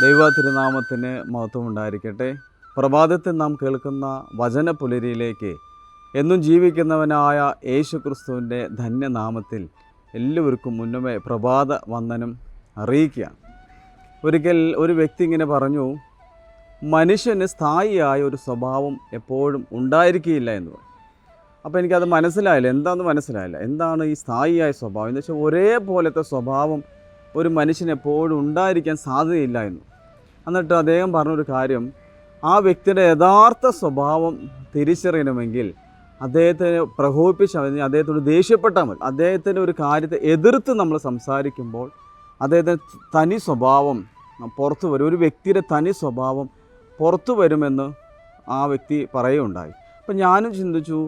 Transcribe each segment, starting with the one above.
ദൈവ തിരുനാമത്തിന് മഹത്വം ഉണ്ടായിരിക്കട്ടെ. പ്രഭാതത്തിൽ നാം കേൾക്കുന്ന വചന പുലരിയിലേക്ക് എന്നും ജീവിക്കുന്നവനായ യേശു ക്രിസ്തുവിൻ്റെ ധന്യനാമത്തിൽ എല്ലാവർക്കും മുന്നമേ പ്രഭാത വന്ദനം അറിയിക്കുക. ഒരിക്കൽ ഒരു വ്യക്തി ഇങ്ങനെ പറഞ്ഞു, മനുഷ്യന് സ്ഥായിയായ ഒരു സ്വഭാവം എപ്പോഴും ഉണ്ടായിരിക്കുകയില്ല എന്ന് പറഞ്ഞു. അപ്പോൾ എനിക്കത് മനസ്സിലായില്ല, എന്താണ് ഈ സ്ഥായിയായ സ്വഭാവം എന്ന് വെച്ചാൽ ഒരേപോലത്തെ സ്വഭാവം ഒരു മനുഷ്യന് എപ്പോഴും ഉണ്ടായിരിക്കാൻ സാധ്യതയില്ല എന്ന്. എന്നിട്ട് അദ്ദേഹം പറഞ്ഞൊരു കാര്യം, ആ വ്യക്തിയുടെ യഥാർത്ഥ സ്വഭാവം തിരിച്ചറിയണമെങ്കിൽ അദ്ദേഹത്തെ പ്രകോപിപ്പിച്ച് അദ്ദേഹത്തോട് ദേഷ്യപ്പെട്ടാൽ മതി. അദ്ദേഹത്തിൻ്റെ ഒരു കാര്യത്തെ എതിർത്ത് നമ്മൾ സംസാരിക്കുമ്പോൾ അദ്ദേഹത്തിൻ്റെ തനി സ്വഭാവം പുറത്തു വരും. ഒരു വ്യക്തിയുടെ തനി സ്വഭാവം പുറത്തു വരുമെന്ന് ആ വ്യക്തി പറയുകയുണ്ടായി. അപ്പം ഞാനും ചിന്തിച്ചു,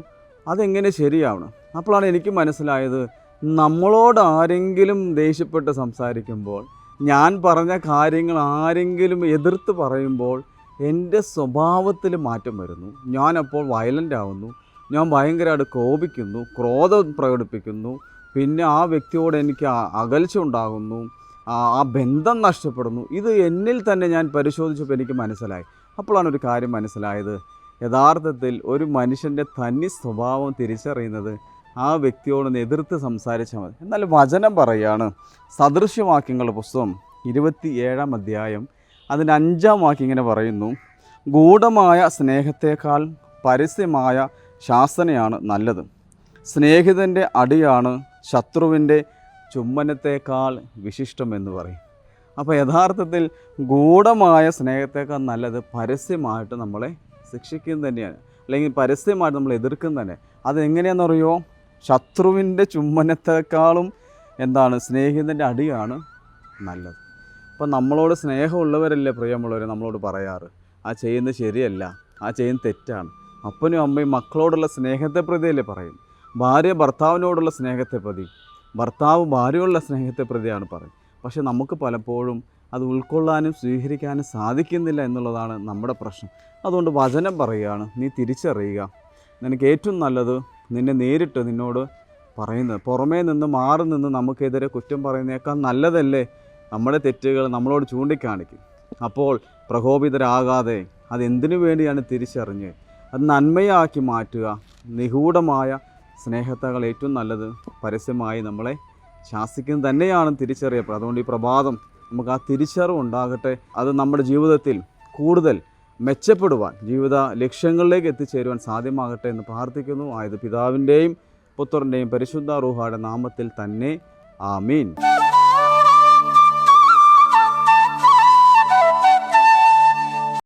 അതെങ്ങനെ ശരിയാവണം? അപ്പോഴാണ് എനിക്ക് മനസ്സിലായത്, നമ്മളോട് ആരെങ്കിലും ദേഷ്യപ്പെട്ട് സംസാരിക്കുമ്പോൾ, ഞാൻ പറഞ്ഞ കാര്യങ്ങൾ ആരെങ്കിലും എതിർത്ത് പറയുമ്പോൾ എൻ്റെ സ്വഭാവത്തിൽ മാറ്റം വരുന്നു. ഞാനപ്പോൾ വയലൻ്റ് ആവുന്നു, ഞാൻ ഭയങ്കരമായിട്ട് കോപിക്കുന്നു, ക്രോധം പ്രകടിപ്പിക്കുന്നു, പിന്നെ ആ വ്യക്തിയോട് എനിക്ക് അകൽച്ച ഉണ്ടാകുന്നു, ആ ബന്ധം നഷ്ടപ്പെടുന്നു. ഇത് എന്നിൽ തന്നെ ഞാൻ പരിശോധിച്ചപ്പോൾ എനിക്ക് മനസ്സിലായി. അപ്പോഴാണ് ഒരു കാര്യം മനസ്സിലായത്, യഥാർത്ഥത്തിൽ ഒരു മനുഷ്യൻ്റെ തനി സ്വഭാവം തിരിച്ചറിയുന്നത് ആ വ്യക്തിയോടൊന്ന് എതിർത്ത് സംസാരിച്ചാൽ മതി. എന്നാൽ വചനം പറയുകയാണ്, സദൃശ്യവാക്യങ്ങളുടെ പുസ്തകം 27-ാം അധ്യായം അതിൻ്റെ 5-ാം വാക്യം ഇങ്ങനെ പറയുന്നു, ഗൂഢമായ സ്നേഹത്തേക്കാൾ പരസ്യമായ ശാസനയാണ് നല്ലത്, സ്നേഹിതൻ്റെ അടിയാണ് ശത്രുവിൻ്റെ ചുംബനത്തേക്കാൾ വിശിഷ്ടമെന്ന് പറയും. അപ്പോൾ യഥാർത്ഥത്തിൽ ഗൂഢമായ സ്നേഹത്തേക്കാൾ നല്ലത് പരസ്യമായിട്ട് നമ്മളെ ശിക്ഷിക്കുന്നത് തന്നെയാണ്, അല്ലെങ്കിൽ പരസ്യമായിട്ട് നമ്മൾ എതിർക്കുന്നത് തന്നെ. അതെങ്ങനെയാണെന്നറിയോ? ശത്രുവിൻ്റെ ചുംബനത്തെക്കാളും സ്നേഹിതൻ്റെ അടിയാണ് നല്ലത്. അപ്പം നമ്മളോട് സ്നേഹമുള്ളവരല്ലേ പ്രിയമുള്ളവരെ നമ്മളോട് പറയാറ്, ആ ചെയ്യുന്നത് ശരിയല്ല, ആ ചെയ്യുന്നത് തെറ്റാണ്. അപ്പനും അമ്മയും മക്കളോടുള്ള സ്നേഹത്തെ പ്രതിയല്ലേ പറയും. ഭാര്യ ഭർത്താവിനോടുള്ള സ്നേഹത്തെ പ്രതി, ഭർത്താവ് ഭാര്യയോടുള്ള സ്നേഹത്തെ പ്രതിയാണ് പറയും. പക്ഷെ നമുക്ക് പലപ്പോഴും അത് ഉൾക്കൊള്ളാനും സ്വീകരിക്കാനും സാധിക്കുന്നില്ല എന്നുള്ളതാണ് നമ്മുടെ പ്രശ്നം. അതുകൊണ്ട് വചനം പറയുകയാണ്, നീ തിരിച്ചറിയുക, നിനക്ക് ഏറ്റവും നല്ലത് നിന്നെ നേരിട്ട് നിന്നോട് പറയുന്നത്. പുറമേ നിന്ന് മാറി നിന്ന് നമുക്കെതിരെ കുറ്റം പറയുന്നേക്കാൾ നല്ലതല്ലേ നമ്മുടെ തെറ്റുകൾ നമ്മളോട് ചൂണ്ടിക്കാണിക്കും. അപ്പോൾ പ്രകോപിതരാകാതെ അതെന്തിനു വേണ്ടിയാണ് തിരിച്ചറിഞ്ഞ് അത് നന്മയാക്കി മാറ്റുക. നിഗൂഢമായ സ്നേഹത്തേക്കാൾ ഏറ്റവും നല്ലത് പരസ്യമായി നമ്മളെ ശാസിക്കുന്നത് തന്നെയാണ് തിരിച്ചറിയപ്പെടുക. അതുകൊണ്ട് ഈ പ്രഭാതം നമുക്ക് ആ തിരിച്ചറിവ് ഉണ്ടാകട്ടെ. അത് നമ്മുടെ ജീവിതത്തിൽ കൂടുതൽ മെച്ചപ്പെടുവാൻ, ജീവിത ലക്ഷ്യങ്ങളിലേക്ക് എത്തിച്ചേരുവാൻ സാധ്യമാകട്ടെ എന്ന് പ്രാർത്ഥിക്കുന്നു. ആയത് പിതാവിൻ്റെയും പുത്രൻ്റെയും പരിശുദ്ധ റൂഹായുടെ നാമത്തിൽ തന്നെ. ആമീൻ.